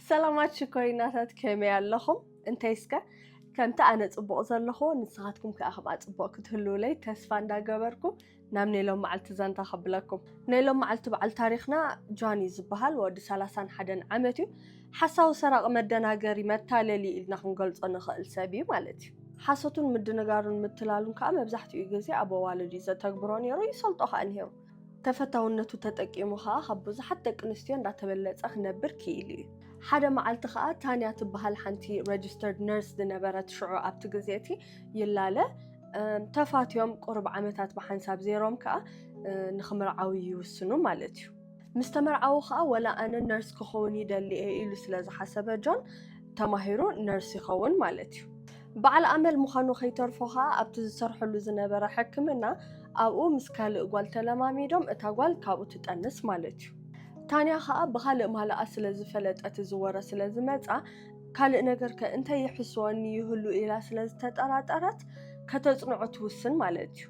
سلامات شكويناتات كمية لهم انتيسكا كنت أنا تطبق زلخو نسخاتكم كأخب أطبق كتهلو لي تسفان دا جبركم نامني لهم مع التزان تخب لكم نيلهم مع التبع تاريخنا جاني زبهال ودي سلاسان حدن عمتي حساو سرق مدنا جري متالي إلنا خنقلت أنا خال سبي مالتي حسوتون مدنا جارون متلالون كأم بزحتي يجزي أبو والدي زتكبروني روي سلطة أنهيو تفتاونتو تتقيموها حبوز حتى كنستيون دا تبلت أخنبر كيلي حدا معلت خاء تانية تبهال حنتي registered nurse دنبرت شعو أبت جزيتي يلالة تفات يوم قرب عمتات بحنساب زيروم كا نخمر عوي يوسنو مالتيو مستمر عو خاء ولا أنا نيرس كخوني دالي إلو سلازة حسب جون تماهيرو نيرس يخون مالتيو بعل أمل مخانو خيترفوها أبتزسر حلو زنبرا حكمنا أو مسكال إقوال تلماميدوم إتاقوال كابو تتأنس مالتيو تانيا خا بخالق مهلا أسلا زفلت أتزورة سلا زمتع كالق نجر كأنت يحسوني يهلو إلى سلا زتتأرات كتصنع توسن مالتيو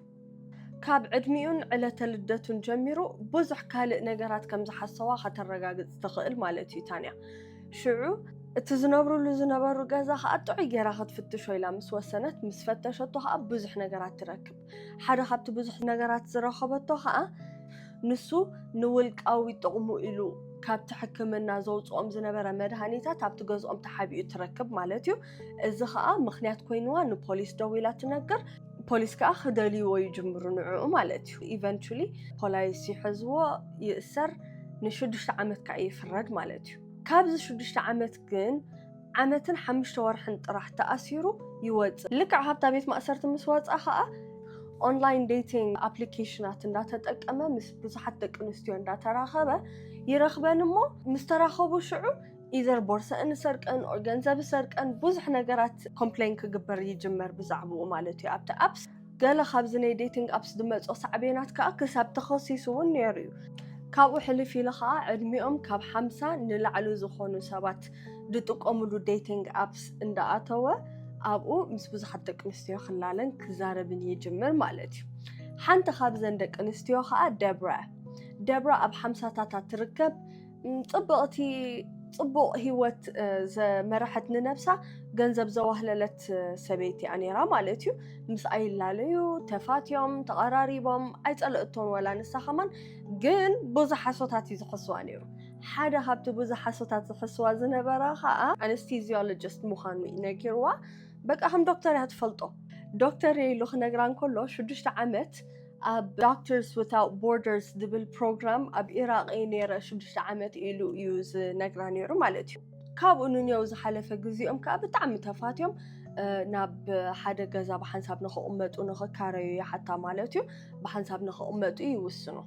كاب عدميون على تلدتون جميرو بزح كالق نجرات كم زحسوا خطر رجاج استقل مالتيو تانيا شعو تزنبرو لزنبرو جازا خاطعي جراحت فتشوا إلى مسوسنت مسفتشتوها بزح نجرات تركب حدا خبت بزح نجرات زراخبتوها نسو نولك أو يتقوموا إلو كاب تحكمنا زوجهم زنبرة مدهانيتا تاب تجوزهم تحبي تركب مالتيو إذا خا مخنيات كوينوا إنه بوليس دويلة تنقر بوليس كأخذلي ويجمرون نوعه مالتيو eventually بوليس يحزوا يأسر نشدش عمت كأي فرد مالتيو كابز شدش عمت كن عمتن حمش ورحن راح تأثيره يوز لك عهبت بيت ما أثرت مسوات أخا online dating applicationات እንዳተጠቀመ ምስ ብዙሓት ደቂ ኣንስትዮ እንዳተራኸበ ይረኽበን እሞ ምስ ተራኸቡ ሽዑ ኢዘር ቦርሰአን ሰርቀን ኦር ገንዘብ ሰርቀን ብዙሕ ነገራት ኮምፕሌን ክግበር ይጅመር ብዛዕባኡ ማለት እዩ ኣብቲ ኣፕስ ገለ ካብዚ ናይ ዴቲንግ ኣፕስ ዝመፅኦ ሳዕቤናት ከዓ ክሳብ ተኸሲሱ እውን ነይሩ እዩ ካብኡ ሕልፍ ኢሉ ከዓ ዕድሚኦም ካብ 50 ንላዕሊ ዝኾኑ ሰባት ዝጥቀምሉ ዴቲንግ ኣፕስ እንዳኣተወ أبو مسبوزحت دك نستيو خلالن كزاربن يجمر مالتي حنت خابزن دك نستيو خا دبرا أب حمساتها تركب طبقتي طبق هيوت ز مرحت نفسها جنزب زواهلت سبيتي أنيرا مالتيو مس أي لاليو تفاتيوم تقراريبهم أي تقلقتون ولا نسخمان جن بوز حسوتاتي زحسوانيرو حدا هبت بوز حسوتات زحسوا زنبرا خا أنستيزيولوجيست مخانو ينكروا بقى هم دكتور هتفلطو دكتور يلوخ نجران كله شدشت عمت أب Doctors Without Borders دبل program أب إيراق نيرة شدشت عمت إلو يوز نجران يرو مالتيو كاب إنه يوز حلفة جزيهم كاب تعم تفاتيهم ناب حدا جزا بحنساب نخو أمت ونخو كاريو حتى مالتيو بحنساب نخو أمت يوسنو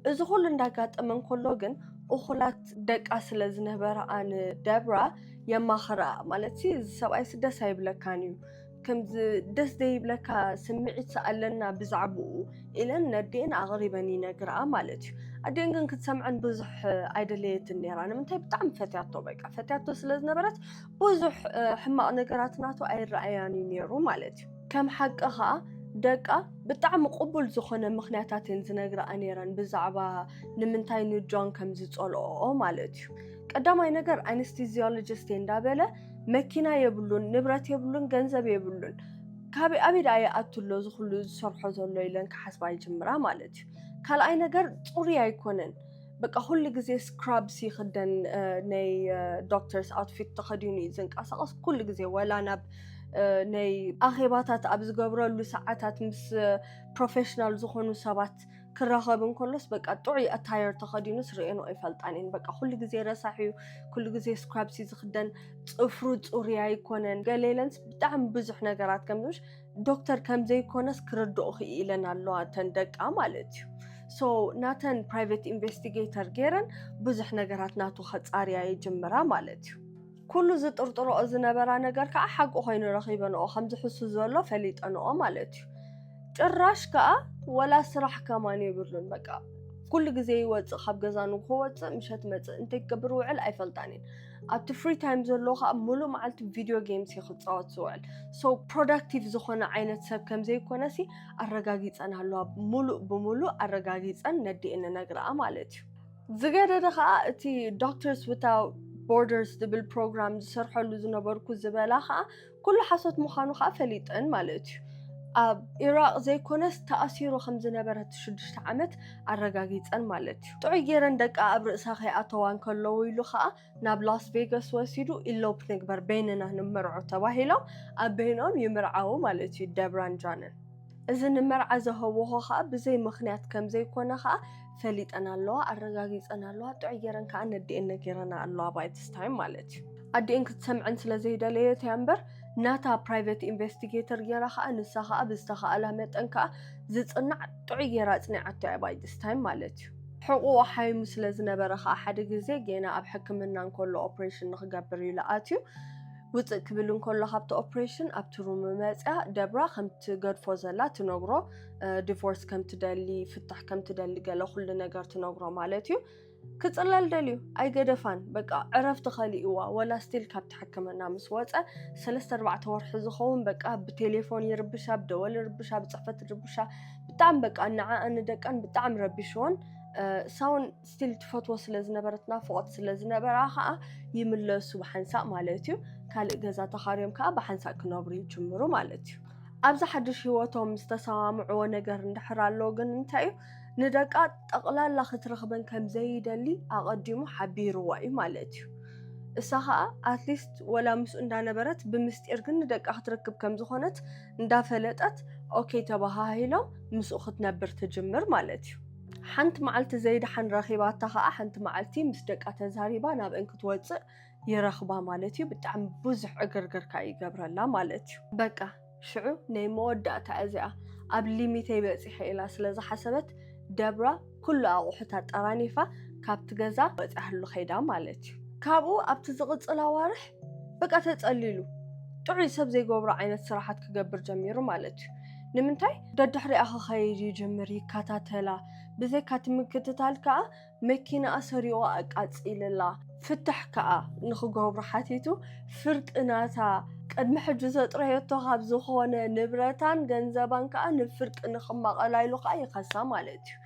إذا كل ندقات أمن كله جن أخلات دك أصل زنبرة عن دبرا يما خرا مالتي سواء سدس هيبلك كانيو كم دس هيبلك سمعت سألنا بزعبو إلى ندين أغربني نقرأ مالتي أدين كنت سمعن بزح عدلية النيران من تيب طعم فتياتو بقى فتياتو سلز نبرت بزح حما نقراتناتو أي رأياني نيرو مالتي كم حقها دقة بطعم قبول زخونة مخناتاتين زنقرأ نيران بزعبا نمنتاي نجون كم زيتقولو مالتي قداماي ነገር አንስቴዚዮሎጂስት እንዳበለ መኪና የብሉን ንብረት የብሉን ገንዘብ የብሉን ካቢ አቢዳ ያአትሎ ዝኹሉ ዝሰርሖ ዘሎ ይለን ከሐስባ ይጅምራ ማለት እዩ ካልአይ ነገር ጹሪ አይኮነን በቃ ሁሉ ጊዜ ስክራብስ ይخدን ናይ ዶክተርስ አውትፊት ተኸዲኑ ይዝንቃሳቀስ ኩሉ ጊዜ ወላ ናብ ናይ አኺባታት ኣብ ዝገብረሉ ሰዓታት ምስ ፕሮፌሽናል ዝኾኑ ሰባት كراهبن كلس بقى طعي أتاير تخدينوس رئينو إفلتانين بقى كل جزء رساحيو كل جزء سكرابسي زخدن أفرود أورياي كونن قليلنس بدعم بزح نجارات كمدوش دكتور كم زي كونس كردو أخي إلنا اللوا تندق عملتيو so ناتن private investigator جيرن بزح نجارات ناتو خد أرياي جمرة مالتيو كل زت أرطرو أزنا برا نجار كأحق أخين رخيبا أو خمس حسوس ولا فليت أنا مالتيو ጭራሽ ከአ ወላ ስራሕ ከማን ይብሉን በቃ ኩሉ ግዜ ይወጽ ካብ ገዛኑ ከወጽ ምሸት መጽ እንተ ይገብሩ ውዕል አይፈልጣኒን ኣብቲ ፍሪ ታይም ዘሎ ከአ ሙሉ መዓልቲ ቪዲዮ ጌምስ ይኽጻወት ዝውዕል ሶ ፕሮዳክቲቭ ዝኾነ ዓይነት ሰብ ከም ዘይኮነሲ ኣረጋጊጸን ኣለዋ ሙሉ ብሙሉ ኣረጋጊጸን ነዲእን ነግረአ ማለት እዩ ዝገደደ ከአ እቲ ዶክተርስ ዊዛውት borders دبل program ዝሰርሐሉ ዝነበርኩ ዝበላ ኸዓ ኩሉ ሓሶት ምዃኑ ኸዓ ፈሊጠን ማለት እዩ ኣብ ኢራቅ ዘይኮነስ ተኣሲሩ ከም ዝነበረት 6 ዓመት ኣረጋጊፀን ማለት እዩ ጥዑይ ጌረን ደቃ ኣብ ርእሳ ከይኣተዋን ከለዉ ኢሉ ኸዓ ናብ ላስ ቬጋስ ወሲዱ ኢሎፕ ንግበር በይንና ንምርዖ ተባሂሎም ኣብ በይኖም ይምርዓው ማለት እዩ ደብራን ጃንን እዚ ንመርዓ ዘህብዎ ኸዓ ብዘይ ምኽንያት ከም ዘይኮነ ኸዓ ፈሊጠን ኣለዋ ኣረጋጊፀን ኣለዋ ጥዑይ ጌረን ከዓ ነዲአን ነጌረና ኣለዋ by this time ማለት እዩ ኣዲአን ክትሰምዐን ስለዘይደለየት እያ እምበር ናታ ፕራይቬት ኢንቨስቲጌተር ጌራ ኸዓ ንሳ ኸዓ ብዝተኸኣላ መጠን ከዓ ዝፅናዕ ጥዑይ ጌራ ፅኒዓቶ እያ by this time ማለት እዩ ሕቁቁ ሓይሙ ስለዝነበረ ኸዓ ሓደ ግዜ ጌና ኣብ ሕክምና እንከሎ ኦፕሬሽን ንክገብር ኢሉ ኣትዩ ውፅእ ክብል እንከሎ ካብቲ ኦፕሬሽን ኣብቲ ሩም መፅያ ደብራ ከምቲ ገድፎ ዘላ ትነግሮ ዲቮርስ ከም ትደሊ ፍታሕ ከም ትደሊ ገለ ኩሉ ነገር ትነግሮ ማለት እዩ ክፅለል ደልዩ ኣይገደፋን በቃ ዕረፍቲ ኸሊእዋ ወላ ስቲል ካብቲ ሕክምና ምስ ወፀ 3-4 ወርሒ ዝኸውን በቃ ብቴሌፎን ይርብሻ ብደወል ይርብሻ ብፅሕፈት ይርብሻ ብጣዕሚ በቃ ንዓኣን ደቀን ብጣዕሚ ረቢሽዎን ሳውን ስቲል ትፈትዎ ስለዝነበረት ናፍቆት ስለዝነበራ ኸዓ ይምለሱ ብሓንሳእ ማለት እዩ ካልእ ገዛ ተኻርዮም ከዓ ብሓንሳእ ክነብሩ ይጅምሩ ማለት እዩ ኣብዚ ሓድሽ ህይወቶም ዝተሰማምዕዎ ነገር እንድሕር ኣለዎ ግን እንታይ እዩ ንደቃ ጠቕላላ ክትረኽበን ከም ዘይደሊ ኣቐዲሙ ሓቢርዋ እዩ ማለት እዩ እሳ ኸዓ ኣትሊስት ወላ ምስኡ እንዳነበረት ብምስጢር ግን ንደቃ ክትረክብ ከም ዝኾነት እንዳፈለጠት ኦኬ ተባሂሎም ምስኡ ክትነብር ትጅምር ማለት እዩ ሓንቲ መዓልቲ ዘይድሓን ረኺባታ ኸዓ ሓንቲ መዓልቲ ምስ ደቃ ተዛሪባ ናብአን ክትወፅእ ይረኽባ ማለት እዩ ብጣዕሚ ብዙሕ ዕግርግርካ ይገብረላ ማለት እዩ በቃ ሽዑ ናይ መወዳእታ እዚኣ ኣብ ሊሚተይ በፂሐ ኢላ ስለዝሓሰበት ደብራ ኩሉ ኣቑሑታት ጠራኒፋ ካብቲ ገዛ ወፅያህሉ ኸይዳ ማለት እዩ ካብኡ ኣብቲ ዝቕፅል ኣዋርሕ በቃ ተፀሊሉ ጥዑይ ሰብ ዘይገብሮ ዓይነት ስራሓት ክገብር ጀሚሩ ማለት እዩ ንምንታይ ደድሕሪኣ ክኸይድ ይጅምር ይከታተላ ብዘይካ ትምክትታል ከዓ መኪና ሰሪቑ ኣቃፂልላ ፍትሕ ከዓ ንኽገብሩ ሓቲቱ ፍርቅናታ ቅድሚ ሕጂ ዘጥረየቶ ካብ ዝኾነ ንብረታን ገንዘባን ከዓ ንፍርቂ ንኽመቐላይሉ ከዓ ይኸሳ ማለት እዩ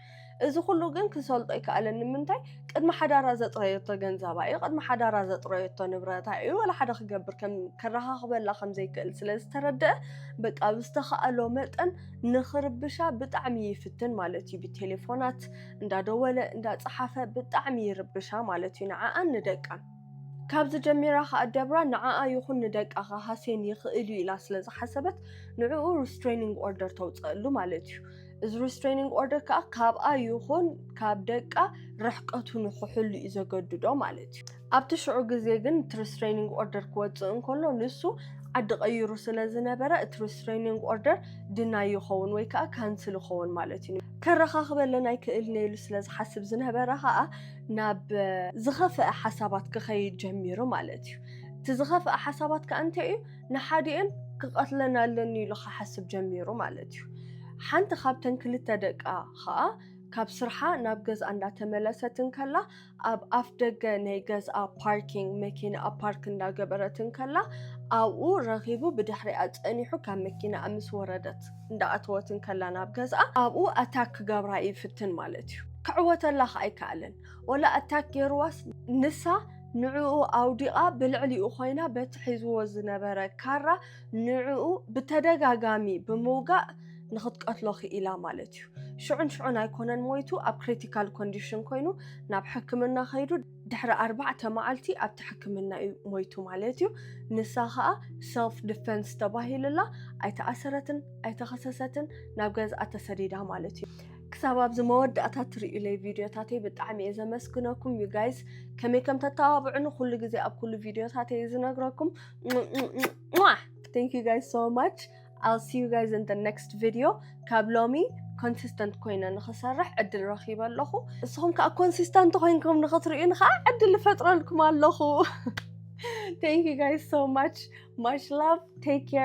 እዚ ኩሉ ግን ክሰልጦ ይከኣለን ንምንታይ ቅድሚ ሓዳራ ዘጥረየቶ ገንዘባ እዩ ቅድሚ ሓዳራ ዘጥረየቶ ንብረታ እዩ ወላ ሓደ ክገብር ከረኻኽበላ ከም ዘይክእል ስለዝተረድአ በቃ ብዝተኸኣሎ መጠን ንኽርብሻ ብጣዕሚ ይፍትን ማለት እዩ ብቴሌፎናት እንዳደወለ እንዳፀሓፈ ብጣዕሚ ይርብሻ ማለት እዩ ንዓኣን ንደቃን ካብዚ ጀሚራ ኸዓ ደብራ ንዓኣ ይኹን ንደቃ ሃሴን ይኽእል እዩ ኢላ ስለዝሓሰበት ንዕኡ ሪስትሬኒንግ ኦርደር ተውፅአሉ ማለት እዩ እዚ ሪስትሬኒንግ ኦርደር ከዓ ካብኣ ይኹን ካብ ደቃ ርሕቀቱ ንክሕሉ እዩ ዘገድዶ ማለት እዩ ኣብቲ ሽዑ ግዜ ግን እቲ ሪስትሬኒንግ ኦርደር ክወፅእ እንከሎ ንሱ ዓዲ ቀይሩ ስለዝነበረ እቲ ሪስትሬኒንግ ኦርደር ድናይ ይኸውን ወይ ከዓ ካንስል ይኸውን ማለት እዩ ከረኻኽበለና ኣይክእልን ኢሉ ስለዝሓስብ ዝነበረ ከዓ ናብ ዝኸፍአ ሓሳባት ክኸይድ ጀሚሩ ማለት እዩ እቲ ዝኸፍአ ሓሳባት ከዓ እንታይ እዩ ንሓዲአን ክቐትለና ኣለኒ ኢሉ ክሓስብ ጀሚሩ ማለት እዩ ሓንቲ ካብተን ክልተ ደቃ ኸዓ ካብ ስርሓ ናብ ገዝኣ እንዳተመለሰትን ከላ ኣብ ኣፍ ደገ ናይ ገዝኣ ፓርኪንግ መኪና ፓርክ እንዳገበረትን ከላ ኣብኡ ረኺቡ ብድሕሪኣ ፀኒሑ ካብ መኪና ምስ ወረደት እንዳኣተወትን ከላ ናብ ገዝኣ ኣብኡ ኣታክ ክገብራ ይፍትን ማለት እዩ ክዕወተላ ኸ ኣይከኣለን ወላ ኣታክ ገይርዋስ ንሳ ንዕኡ ኣውዲቓ ብልዕሊኡ ኮይና በቲ ሒዝዎ ዝነበረ ካራ ንዕኡ ብተደጋጋሚ ብምውጋእ ንኽትቀትሎ ኽኢላ ማለት እዩ ሽዑን ኣይኮነን ሞይቱ ኣብ ክሪቲካል ኮንዲሽን ኮይኑ ናብ ሕክምና ኸይዱ ድሕሪ 4 መዓልቲ ኣብቲ ሕክምና ሞይቱ ማለት እዩ ንሳ ኸዓ ሰልፍ ዲፌንስ ተባሂሉላ ኣይተኣሰረትን ኣይተኸሰሰትን ናብ ገዝኣ ተሰዲዳ ማለት እዩ ክሳብ ኣብዚ መወዳእታ ትሪእዩለይ ቪድዮታተይ ብጣዕሚ እየ ዘመስግነኩም ዩ ጋይዝ ከመይ ከም ተተባብዑኒ ኩሉ ግዜ ኣብ ኩሉ ቪድዮታተይ ዝነግረኩም thank you guys so much I'll see you guys in the next video ካብ ሎሚ consistent ኮይነ ንኽሰርሕ ዕድል ረኺበ ኣለኹ እስኹም ከዓ consistent ኮይንኩም ንኽትሪኡን ከዓ ዕድል ፈጥረልኩም ኣለኹ thank you guys so much love take care